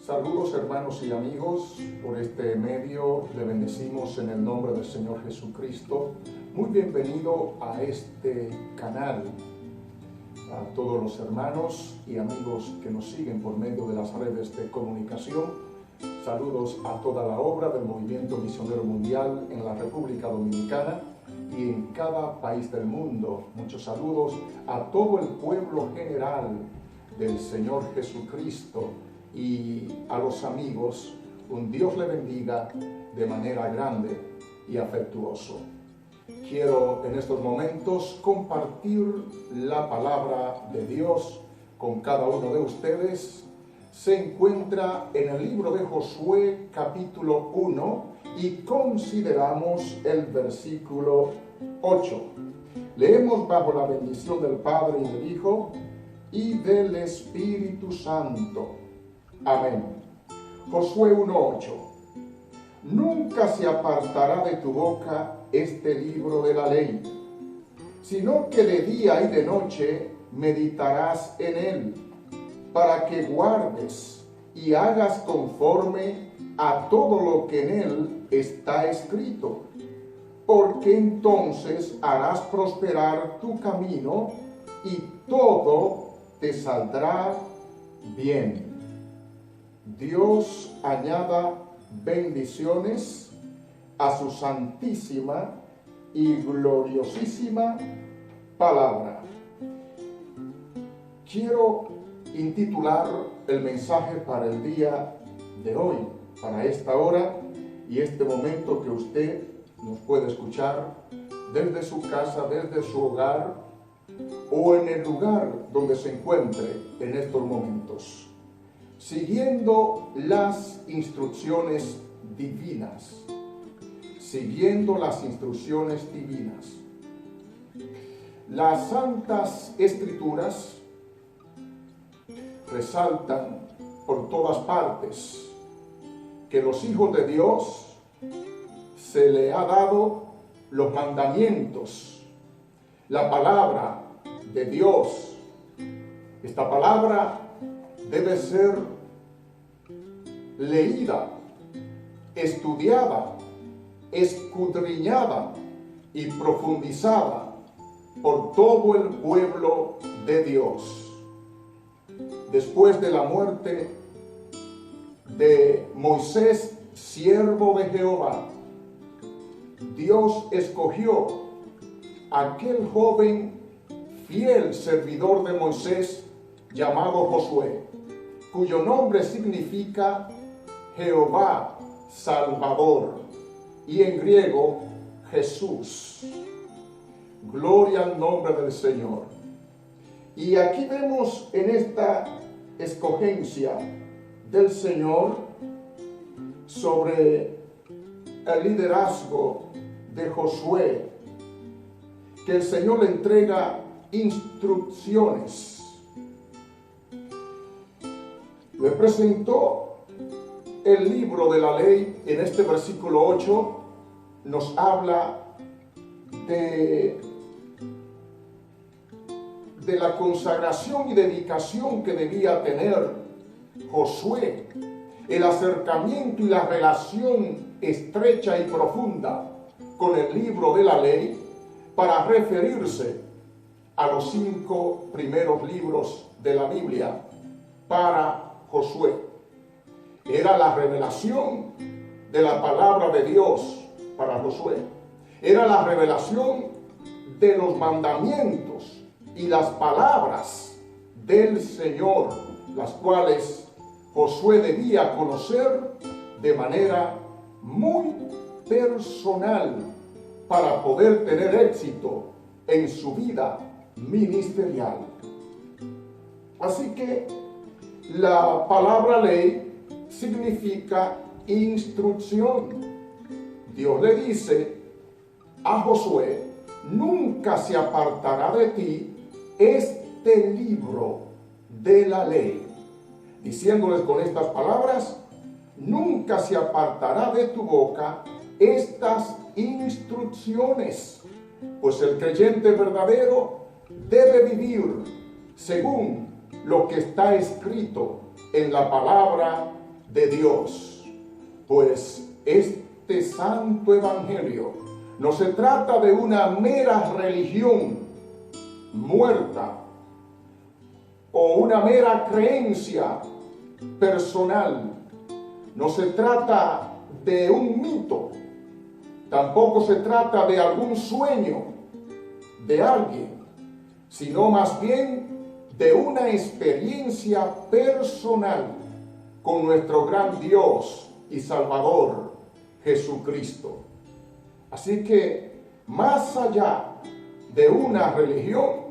Saludos hermanos y amigos, por este medio le bendecimos en el nombre del Señor Jesucristo. Muy bienvenido a este canal, a todos los hermanos y amigos que nos siguen por medio de las redes de comunicación. Saludos a toda la obra del Movimiento Misionero Mundial en la República Dominicana y en cada país del mundo. Muchos saludos a todo el pueblo general del Señor Jesucristo y a los amigos. Un Dios le bendiga de manera grande y afectuoso. Quiero en estos momentos compartir la palabra de Dios con cada uno de ustedes. Se encuentra en el libro de Josué capítulo 1 y consideramos el versículo 8. Leemos bajo la bendición del Padre y del Hijo y del Espíritu Santo. Amén. Josué 1:8. Nunca se apartará de tu boca este libro de la ley, sino que de día y de noche meditarás en él, para que guardes y hagas conforme a todo lo que en él está escrito, porque entonces harás prosperar tu camino y todo te saldrá bien. Dios añada bendiciones a su santísima y gloriosísima palabra. Quiero intitular el mensaje para el día de hoy, para esta hora y este momento que usted nos puede escuchar desde su casa, desde su hogar o en el lugar donde se encuentre en estos momentos. Siguiendo las instrucciones divinas. Siguiendo las instrucciones divinas. Las Santas Escrituras resaltan por todas partes que los hijos de Dios se le ha dado los mandamientos, la palabra de Dios. Esta palabra debe ser leída, estudiada, escudriñada y profundizada por todo el pueblo de Dios. Después de la muerte de Moisés, siervo de Jehová, Dios escogió a aquel joven fiel servidor de Moisés llamado Josué, cuyo nombre significa Jehová Salvador y en griego Jesús. Gloria al nombre del Señor. Y aquí vemos en esta escogencia del Señor sobre el liderazgo de Josué, que el Señor le entrega instrucciones. Le presentó el libro de la ley. En este versículo 8 nos habla de la consagración y dedicación que debía tener Josué, el acercamiento y la relación estrecha y profunda con el libro de la ley para referirse a los 5 primeros libros de la Biblia para Josué. Era la revelación de la palabra de Dios para Josué. Era la revelación de los mandamientos y las palabras del Señor, las cuales Josué debía conocer de manera muy personal para poder tener éxito en su vida ministerial. Así que la palabra ley significa instrucción. Dios le dice a Josué: nunca se apartará de ti este libro de la ley. Diciéndoles con estas palabras: nunca se apartará de tu boca estas instrucciones, pues el creyente verdadero debe vivir según lo que está escrito en la palabra de Dios. Pues este santo evangelio no se trata de una mera religión muerta o una mera creencia personal. No se trata de un mito, tampoco se trata de algún sueño de alguien, sino más bien de una experiencia personal con nuestro gran Dios y Salvador Jesucristo. Así que, más allá de una religión,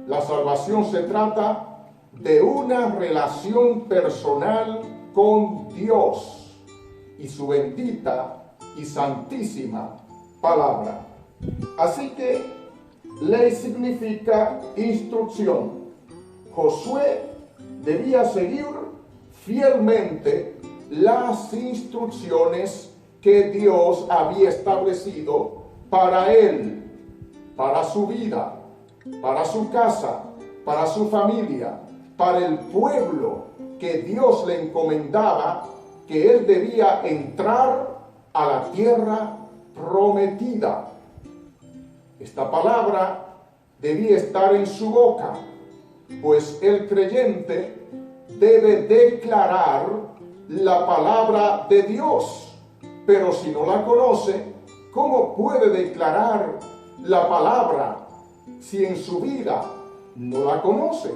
la salvación se trata de una relación personal con Dios y su bendita y santísima palabra. Así que ley significa instrucción. Josué debía seguir fielmente las instrucciones que Dios había establecido para él, para su vida, para su casa, para su familia, para el pueblo que Dios le encomendaba, que él debía entrar a la tierra prometida. Esta palabra debía estar en su boca, pues el creyente debe declarar la palabra de Dios. Pero si no la conoce, ¿cómo puede declarar la palabra si en su vida no la conoces?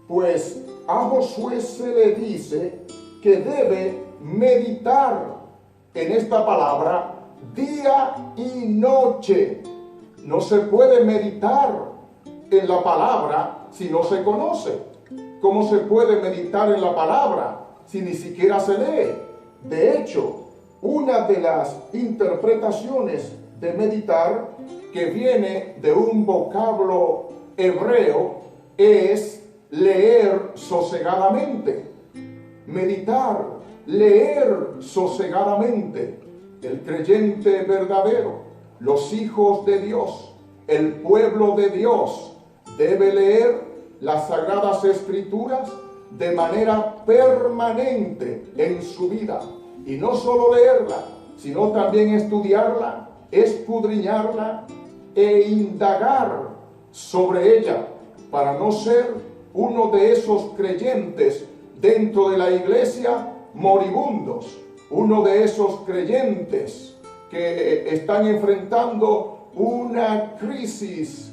Pues a Josué se le dice que debe meditar en esta palabra día y noche. No se puede meditar en la palabra si no se conoce. ¿Cómo se puede meditar en la palabra si ni siquiera se lee? De hecho, una de las interpretaciones de meditar que viene de un vocablo hebreo es leer sosegadamente. Meditar, leer sosegadamente. El creyente verdadero, los hijos de Dios, el pueblo de Dios, debe leer las Sagradas Escrituras de manera permanente en su vida. Y no solo leerla, sino también estudiarla, escudriñarla e indagar sobre ella, para no ser uno de esos creyentes dentro de la iglesia moribundos, uno de esos creyentes que están enfrentando una crisis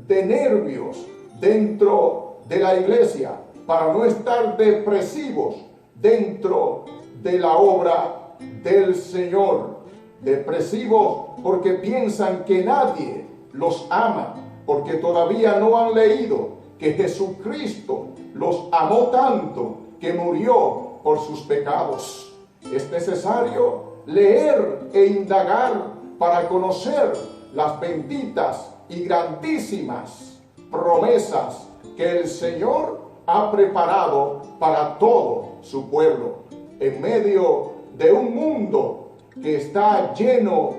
de nervios dentro de la iglesia, para no estar depresivos dentro de la obra del Señor. Depresivos porque piensan que nadie los ama, porque todavía no han leído que Jesucristo los amó tanto que murió por sus pecados. Es necesario leer e indagar para conocer las benditas y grandísimas promesas que el Señor ha preparado para todo su pueblo. En medio de un mundo que está lleno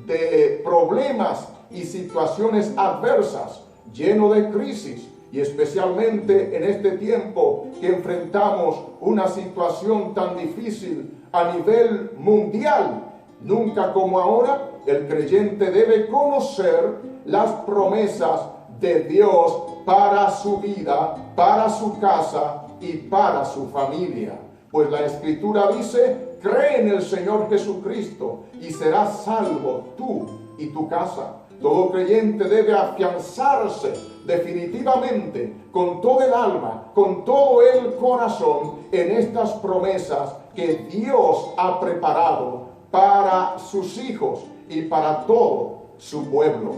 de problemas y situaciones adversas, lleno de crisis, y especialmente en este tiempo que enfrentamos una situación tan difícil a nivel mundial, nunca como ahora, el creyente debe conocer las promesas de Dios para su vida, para su casa y para su familia. Pues la Escritura dice: cree en el Señor Jesucristo y serás salvo tú y tu casa. Todo creyente debe afianzarse definitivamente con todo el alma, con todo el corazón en estas promesas que Dios ha preparado para sus hijos y para todo su pueblo.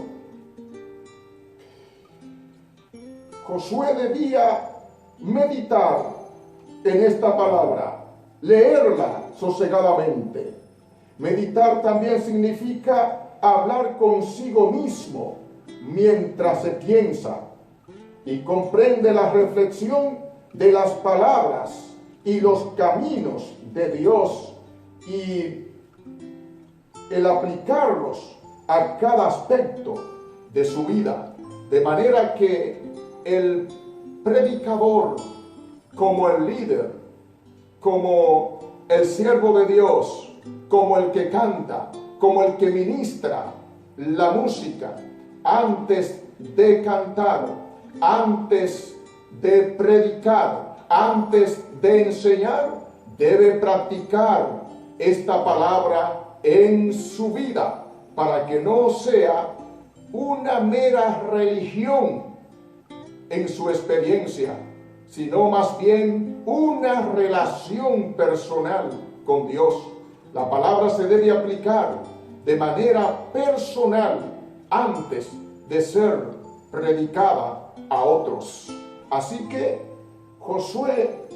Josué debía meditar en esta palabra, leerla sosegadamente. Meditar también significa hablar consigo mismo mientras se piensa y comprende la reflexión de las palabras y los caminos de Dios y el aplicarlos a cada aspecto de su vida, de manera que el predicador, como el líder, como el siervo de Dios, como el que canta, como el que ministra la música, antes de cantar, antes de predicar, antes de enseñar, debe practicar esta palabra en su vida para que no sea una mera religión en su experiencia, sino más bien una relación personal con Dios. La palabra se debe aplicar de manera personal antes de ser predicada a otros. Así que Josué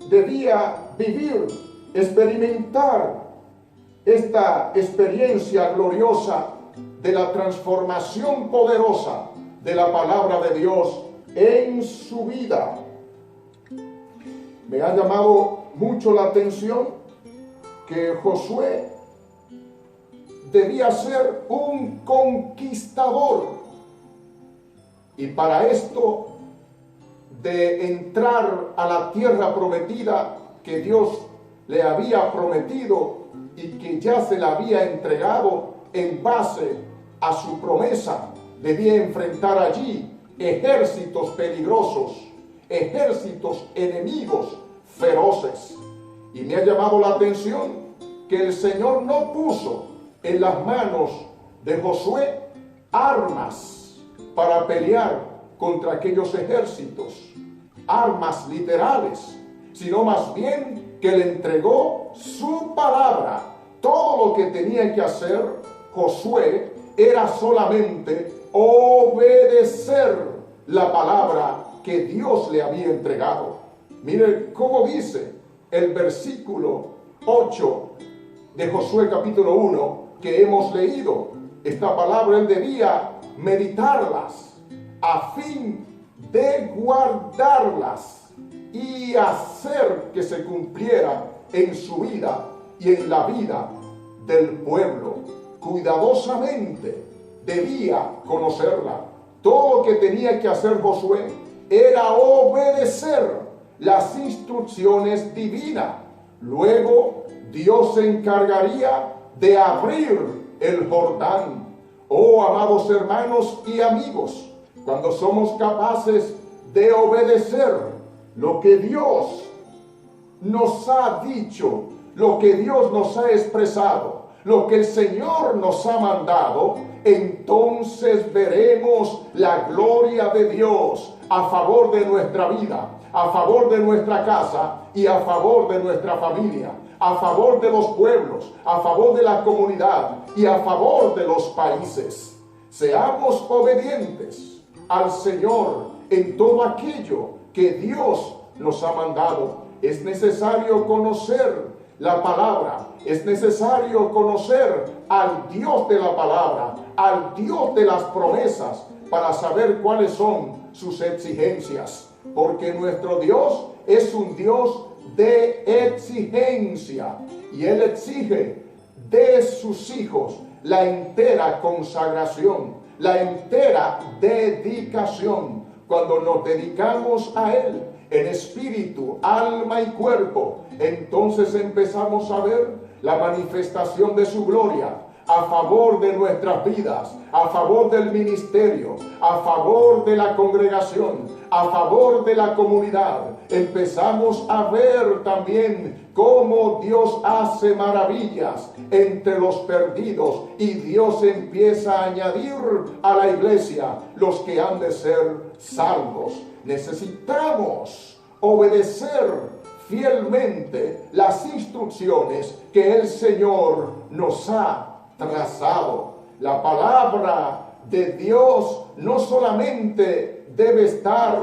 debía vivir, experimentar esta experiencia gloriosa de la transformación poderosa de la palabra de Dios en su vida. Me ha llamado mucho la atención que Josué debía ser un conquistador, y para esto de entrar a la tierra prometida que Dios le había prometido y que ya se la había entregado en base a su promesa, debía enfrentar allí ejércitos peligrosos, ejércitos enemigos feroces. Y me ha llamado la atención que el Señor no puso en las manos de Josué armas para pelear contra aquellos ejércitos, armas literales, sino más bien que le entregó su palabra. Todo lo que tenía que hacer Josué era solamente obedecer la palabra que Dios le había entregado. Mire cómo dice el versículo 8 de Josué capítulo 1 que hemos leído. Esta palabra él debía meditarlas a fin de guardarlas y hacer que se cumpliera en su vida y en la vida del pueblo. Cuidadosamente debía conocerla. Todo lo que tenía que hacer Josué era obedecer las instrucciones divinas. Luego Dios se encargaría de abrir el Jordán. Oh, amados hermanos y amigos, cuando somos capaces de obedecer lo que Dios nos ha dicho, lo que Dios nos ha expresado, lo que el Señor nos ha mandado, entonces veremos la gloria de Dios a favor de nuestra vida, a favor de nuestra casa y a favor de nuestra familia, a favor de los pueblos, a favor de la comunidad y a favor de los países. Seamos obedientes al Señor en todo aquello que Dios nos ha mandado. Es necesario conocer la palabra, es necesario conocer al Dios de la palabra, al Dios de las promesas, para saber cuáles son sus exigencias, porque nuestro Dios es un Dios de exigencia y Él exige de sus hijos la entera consagración, la entera dedicación. Cuando nos dedicamos a Él en espíritu, alma y cuerpo, entonces empezamos a ver la manifestación de su gloria a favor de nuestras vidas, a favor del ministerio, a favor de la congregación, a favor de la comunidad. Empezamos a ver también cómo Dios hace maravillas entre los perdidos y Dios empieza a añadir a la iglesia los que han de ser salvos. Necesitamos obedecer fielmente las instrucciones que el Señor nos ha trazado. La palabra de Dios no solamente debe estar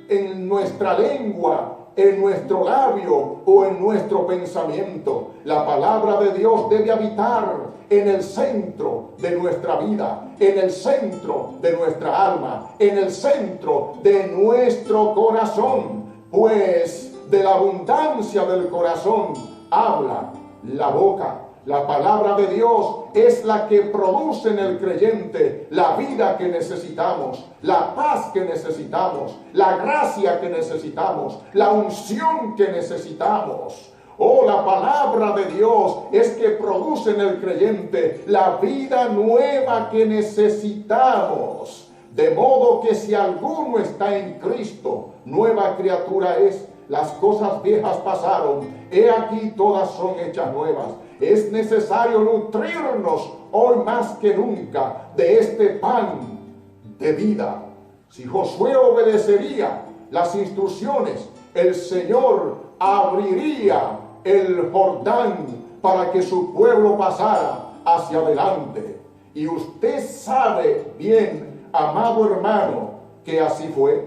en nuestra lengua, en nuestro labio o en nuestro pensamiento. La palabra de Dios debe habitar en el centro de nuestra vida, en el centro de nuestra alma, en el centro de nuestro corazón, pues de la abundancia del corazón habla la boca. La palabra de Dios es la que produce en el creyente la vida que necesitamos, la paz que necesitamos, la gracia que necesitamos, la unción que necesitamos. Oh, la palabra de Dios es que produce en el creyente la vida nueva que necesitamos. De modo que si alguno está en Cristo, nueva criatura es. Las cosas viejas pasaron, he aquí todas son hechas nuevas. Es necesario nutrirnos hoy más que nunca de este pan de vida. Si Josué obedecería las instrucciones, el Señor abriría el Jordán para que su pueblo pasara hacia adelante. Y usted sabe bien, amado hermano, que así fue.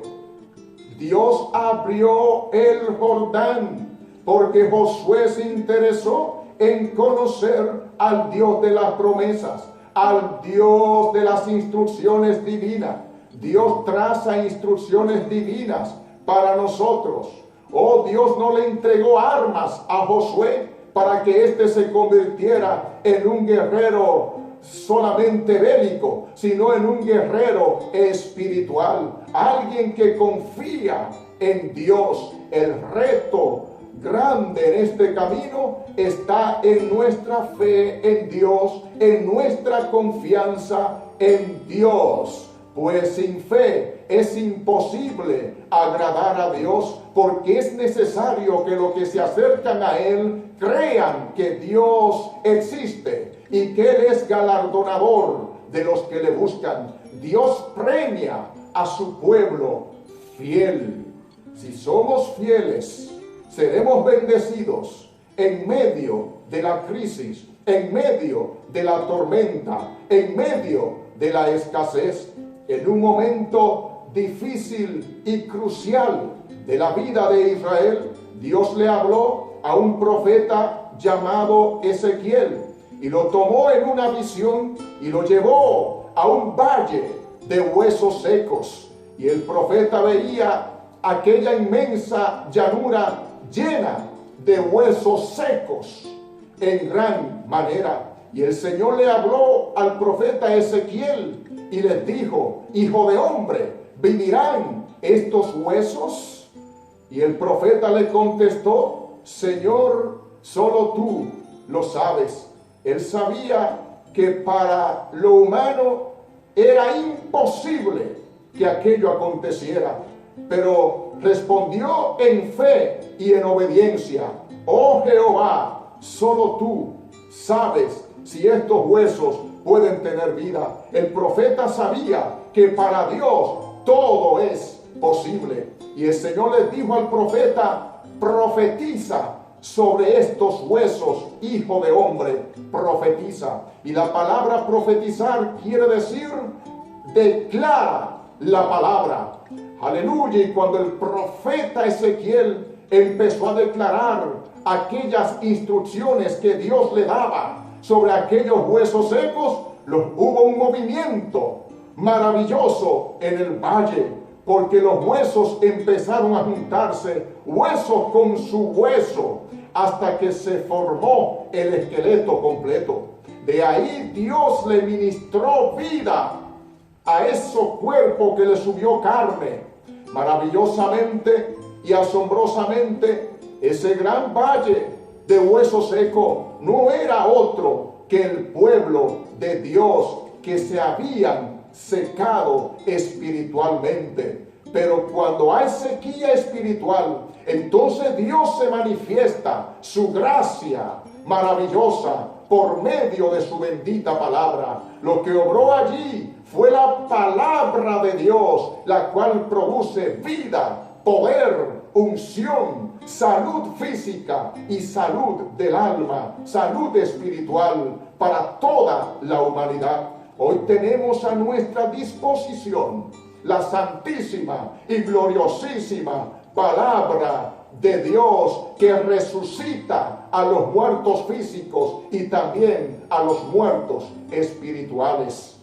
Dios abrió el Jordán porque Josué se interesó en conocer al Dios de las promesas, al Dios de las instrucciones divinas. Dios traza instrucciones divinas para nosotros. Oh, Dios no le entregó armas a Josué para que éste se convirtiera en un guerrero solamente bélico, sino en un guerrero espiritual, alguien que confía en Dios. El reto grande en este camino está en nuestra fe en Dios, en nuestra confianza en Dios. Pues sin fe es imposible agradar a Dios, porque es necesario que los que se acercan a Él crean que Dios existe y que Él es galardonador de los que le buscan. Dios premia a su pueblo fiel. Si somos fieles, seremos bendecidos en medio de la crisis, en medio de la tormenta, en medio de la escasez. En un momento difícil y crucial de la vida de Israel, Dios le habló a un profeta llamado Ezequiel y lo tomó en una visión y lo llevó a un valle de huesos secos. Y el profeta veía aquella inmensa llanura llena de huesos secos en gran manera. Y el Señor le habló al profeta Ezequiel y les dijo: hijo de hombre, ¿vivirán estos huesos? Y el profeta le contestó: Señor, solo tú lo sabes. Él sabía que para lo humano era imposible que aquello aconteciera, pero respondió en fe y en obediencia: oh Jehová, solo tú sabes si estos huesos pueden tener vida. El profeta sabía que para Dios todo es posible. Y el Señor les dijo al profeta: profetiza sobre estos huesos, hijo de hombre, profetiza. Y la palabra profetizar quiere decir declara la palabra. Aleluya. Y cuando el profeta Ezequiel empezó a declarar aquellas instrucciones que Dios le daba sobre aquellos huesos secos, hubo un movimiento maravilloso en el valle, porque los huesos empezaron a juntarse, hueso con su hueso, hasta que se formó el esqueleto completo. De ahí Dios le ministró vida a ese cuerpo que le subió carne. Maravillosamente y asombrosamente, ese gran valle de hueso seco no era otro que el pueblo de Dios que se habían secado espiritualmente. Pero cuando hay sequía espiritual, entonces Dios se manifiesta su gracia maravillosa por medio de su bendita palabra. Lo que obró allí fue la palabra de Dios, la cual produce vida, poder, unción, salud física y salud del alma, salud espiritual para toda la humanidad. Hoy tenemos a nuestra disposición la santísima y gloriosísima palabra de Dios que resucita a los muertos físicos y también a los muertos espirituales.